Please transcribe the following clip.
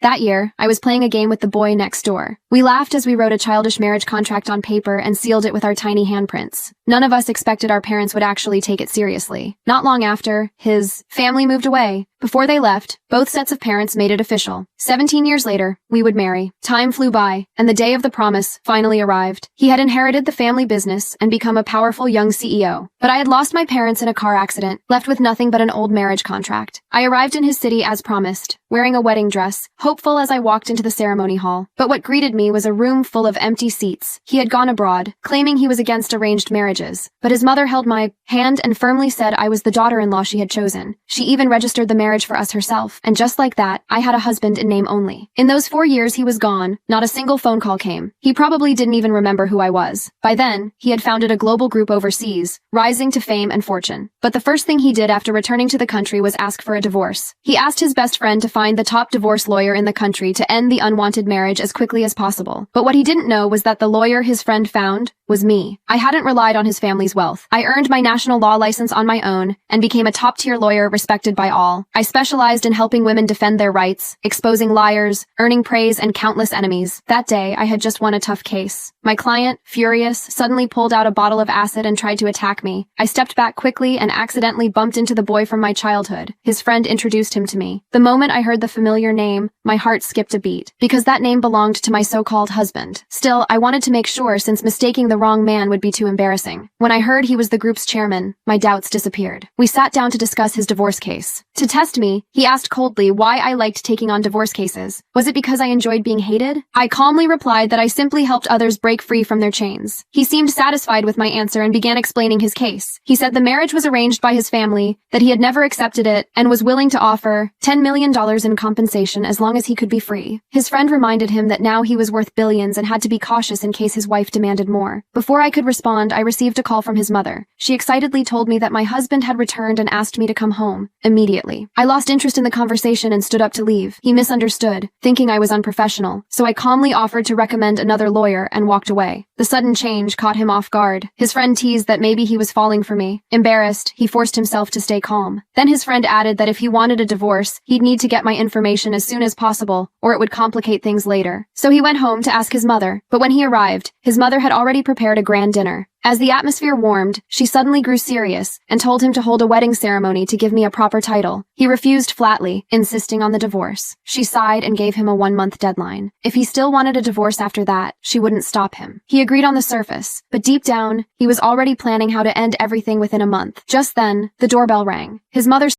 That year, I was playing a game with the boy next door. We laughed as we wrote a childish marriage contract on paper and sealed it with our tiny handprints. None of us expected our parents would actually take it seriously. Not long after, his family moved away. Before they left, both sets of parents made it official. 17 years later, we would marry. Time flew by, and the day of the promise finally arrived. He had inherited the family business and become a powerful young CEO. But I had lost my parents in a car accident, left with nothing but an old marriage contract. I arrived in his city as promised, wearing a wedding dress, hopeful as I walked into the ceremony hall. But what greeted me was a room full of empty seats. He had gone abroad, claiming he was against arranged marriages. But his mother held my hand and firmly said I was the daughter-in-law she had chosen. She even registered the marriage for us herself, and just like that, I had a husband in name only. In those 4 years he was gone, not a single phone call came. He probably didn't even remember who I was. By then, he had founded a global group overseas, rising to fame and fortune. But the first thing he did after returning to the country was ask for a divorce. He asked his best friend to find the top divorce lawyer in the country to end the unwanted marriage as quickly as possible. But what he didn't know was that the lawyer his friend found was me. I hadn't relied on his family's wealth. I earned my national law license on my own and became a top-tier lawyer respected by all. I specialized in helping women defend their rights, exposing liars, earning praise and countless enemies. That day, I had just won a tough case. My client, furious, suddenly pulled out a bottle of acid and tried to attack me. I stepped back quickly and accidentally bumped into the boy from my childhood. His friend introduced him to me. The moment I heard the familiar name, my heart skipped a beat, because that name belonged to my so-called husband. Still, I wanted to make sure since mistaking the wrong man would be too embarrassing. When I heard he was the group's chairman, my doubts disappeared. We sat down to discuss his divorce case. To test me, he asked coldly why I liked taking on divorce cases. Was it because I enjoyed being hated? I calmly replied that I simply helped others break free from their chains. He seemed satisfied with my answer and began explaining his case. He said the marriage was arranged by his family, that he had never accepted it, and was willing to offer $10 million in compensation as long as he could be free. His friend reminded him that now he was worth billions and had to be cautious in case his wife demanded more. Before I could respond, I received a call from his mother. She excitedly told me that my husband had returned and asked me to come home immediately. I lost interest in the conversation and stood up to leave. He misunderstood, thinking I was unprofessional, so I calmly offered to recommend another lawyer and walked away. The sudden change caught him off guard. His friend teased that maybe he was falling for me. Embarrassed, he forced himself to stay calm. Then his friend added that if he wanted a divorce, he'd need to get my information as soon as possible, or it would complicate things later. So he went home to ask his mother, but when he arrived, his mother had already prepared a grand dinner. As the atmosphere warmed, she suddenly grew serious and told him to hold a wedding ceremony to give me a proper title. He refused flatly, insisting on the divorce. She sighed and gave him a 1-month deadline. If he still wanted a divorce after that, she wouldn't stop him. He agreed on the surface, but deep down, he was already planning how to end everything within a month. Just then, the doorbell rang. His mother